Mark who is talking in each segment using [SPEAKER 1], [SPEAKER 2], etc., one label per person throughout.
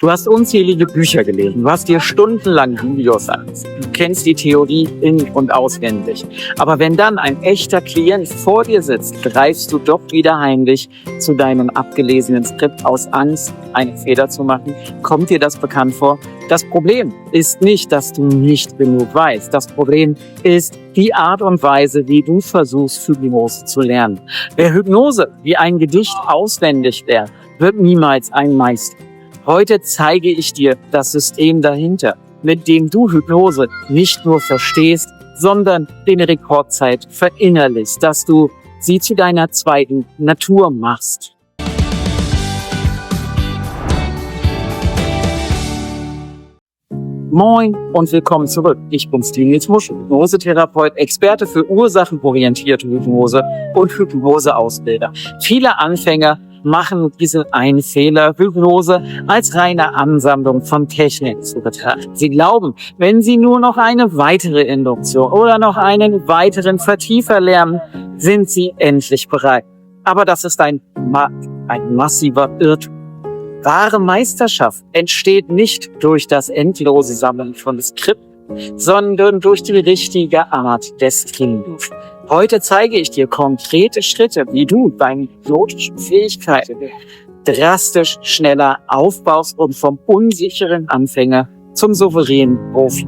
[SPEAKER 1] Du hast unzählige Bücher gelesen, du hast dir stundenlang Videos angesehen, du kennst die Theorie in- und auswendig. Aber wenn dann ein echter Klient vor dir sitzt, greifst du doch wieder heimlich zu deinem abgelesenen Skript aus Angst, einen Fehler zu machen. Kommt dir das bekannt vor? Das Problem ist nicht, dass du nicht genug weißt. Das Problem ist die Art und Weise, wie du versuchst, Hypnose zu lernen. Wer Hypnose wie ein Gedicht auswendig lernt, wird niemals ein Meister. Heute zeige ich dir das System dahinter, mit dem du Hypnose nicht nur verstehst, sondern in Rekordzeit verinnerlichst, dass du sie zu deiner zweiten Natur machst. Moin und willkommen zurück. Ich bin Nils Musch, Hypnosetherapeut, Experte für ursachenorientierte Hypnose und Hypnoseausbilder. Viele Anfänger machen diesen einen Fehler, Hypnose als reine Ansammlung von Technik zu betrachten. Sie glauben, wenn sie nur noch eine weitere Induktion oder noch einen weiteren Vertiefer lernen, sind sie endlich bereit. Aber das ist ein massiver Irrtum. Wahre Meisterschaft entsteht nicht durch das endlose Sammeln von Skripten, sondern durch die richtige Art des Trainings. Heute zeige ich dir konkrete Schritte, wie du deine hypnotischen Fähigkeiten drastisch schneller aufbaust und vom unsicheren Anfänger zum souveränen Profi.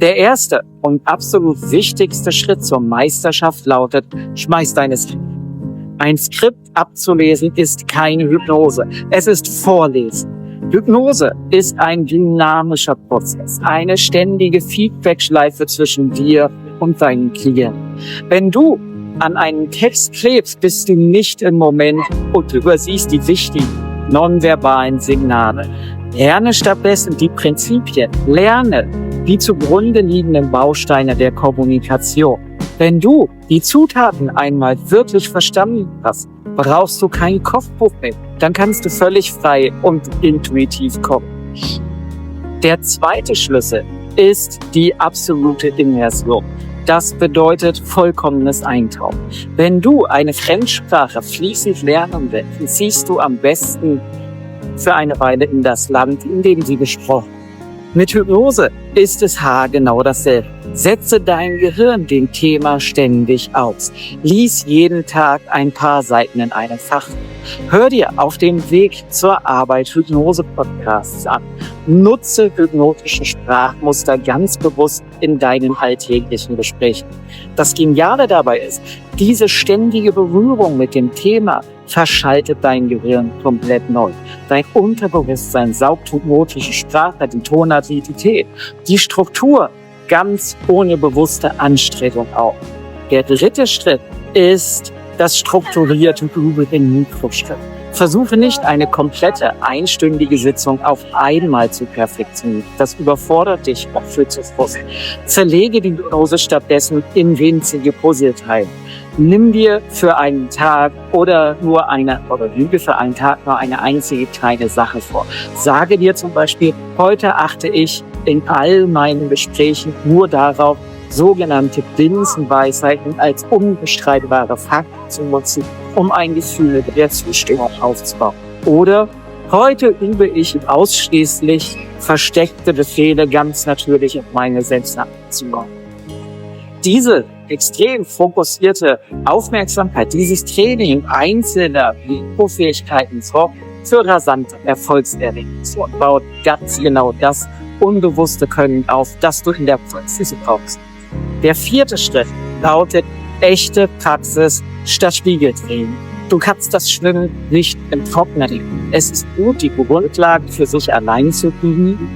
[SPEAKER 1] Der erste und absolut wichtigste Schritt zur Meisterschaft lautet: Schmeiß deine Skript. Ein Skript abzulesen ist keine Hypnose. Es ist Vorlesen. Hypnose ist ein dynamischer Prozess, eine ständige Feedbackschleife zwischen dir und deinem Klienten. Wenn du an einen Text klebst, bist du nicht im Moment und übersiehst die wichtigen nonverbalen Signale. Lerne stattdessen die Prinzipien. Lerne die zugrunde liegenden Bausteine der Kommunikation. Wenn du die Zutaten einmal wirklich verstanden hast, brauchst du kein Kochbuch mehr. Dann kannst du völlig frei und intuitiv kochen. Der zweite Schlüssel ist die absolute Immersion. Das bedeutet vollkommenes Eintauchen. Wenn du eine Fremdsprache fließend lernen willst, ziehst du am besten für eine Weile in das Land, in dem sie gesprochen wird. Mit Hypnose ist es haargenau dasselbe. Setze dein Gehirn dem Thema ständig aus. Lies jeden Tag ein paar Seiten in einem Fach. Hör dir auf dem Weg zur Arbeit Hypnose-Podcasts an. Nutze hypnotische Sprachmuster ganz bewusst in deinen alltäglichen Gesprächen. Das Geniale dabei ist, diese ständige Berührung mit dem Thema verschaltet dein Gehirn komplett neu. Dein Unterbewusstsein saugt hypnotische Sprache, die Tonalität, die Struktur ganz ohne bewusste Anstrengung auf. Der dritte Schritt ist das strukturierte Üben in Mikroschritten. Versuche nicht, eine komplette einstündige Sitzung auf einmal zu perfektionieren. Das überfordert dich auch für zu Frust. Zerlege die Hypnose stattdessen in winzige Puzzleteile. Nimm dir für einen Tag lüge für einen Tag nur eine einzige kleine Sache vor. Sage dir zum Beispiel: Heute achte ich in all meinen Gesprächen nur darauf, sogenannte Binsenweisheiten als unbestreitbare Fakten zu nutzen, um ein Gefühl der Zustimmung aufzubauen. Oder: Heute übe ich ausschließlich versteckte Befehle ganz natürlich auf meine Sätze anzubauen. Diese extrem fokussierte Aufmerksamkeit, dieses Training einzelner Mikrofähigkeiten sorgt für rasante Erfolgserlebnisse und baut ganz genau das unbewusste Können auf, das du in der Praxis brauchst. Der vierte Schritt lautet echte Praxis statt Spiegeltraining. Du kannst das Schwimmen nicht im Trockenen üben. Es ist gut, die Grundlagen für sich allein zu üben,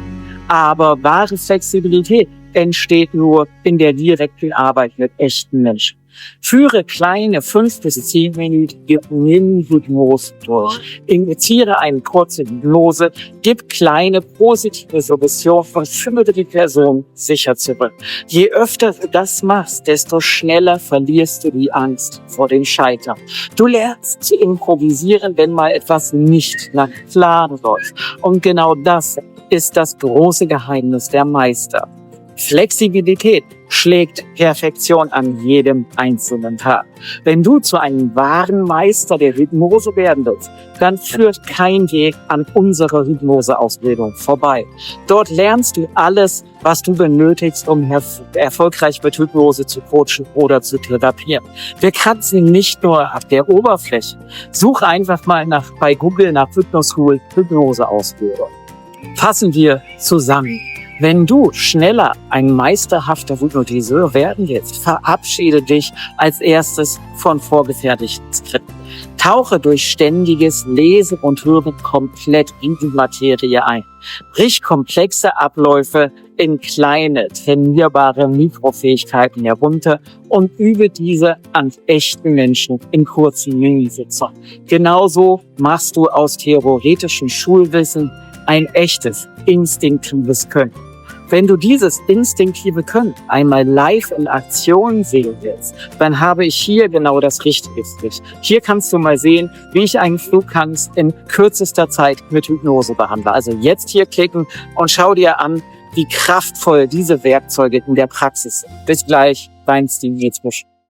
[SPEAKER 1] aber wahre Flexibilität entsteht nur in der direkten Arbeit mit echten Menschen. Führe kleine 5 bis 10-minütige Mini-Hypnose durch. Initiiere eine kurze Hypnose, gib kleine positive Suggestionen und führe die Person sicher zurück. Je öfter du das machst, desto schneller verlierst du die Angst vor dem Scheitern. Du lernst zu improvisieren, wenn mal etwas nicht nach Plan läuft. Und genau das ist das große Geheimnis der Meister. Flexibilität schlägt Perfektion an jedem einzelnen Tag. Wenn du zu einem wahren Meister der Hypnose werden willst, dann führt kein Weg an unserer Hypnoseausbildung vorbei. Dort lernst du alles, was du benötigst, um erfolgreich mit Hypnose zu coachen oder zu therapieren. Wir kratzen nicht nur ab der Oberfläche. Such einfach mal bei Google nach Hypnoschool Hypnoseausbildung. Fassen wir zusammen. Wenn du schneller ein meisterhafter Hypnotiseur werden willst, verabschiede dich als erstes von vorgefertigten Skripten. Tauche durch ständiges Lesen und Hören komplett in die Materie ein. Brich komplexe Abläufe in kleine, trainierbare Mikrofähigkeiten herunter und übe diese an echten Menschen in kurzen Minisitzungen. Genauso machst du aus theoretischem Schulwissen ein echtes, instinktives Können. Wenn du dieses instinktive Können einmal live in Aktion sehen willst, dann habe ich hier genau das Richtige für dich. Hier kannst du mal sehen, wie ich einen Flugangst in kürzester Zeit mit Hypnose behandle. Also jetzt hier klicken und schau dir an, wie kraftvoll diese Werkzeuge in der Praxis sind. Bis gleich, dein Steve Nils Busch.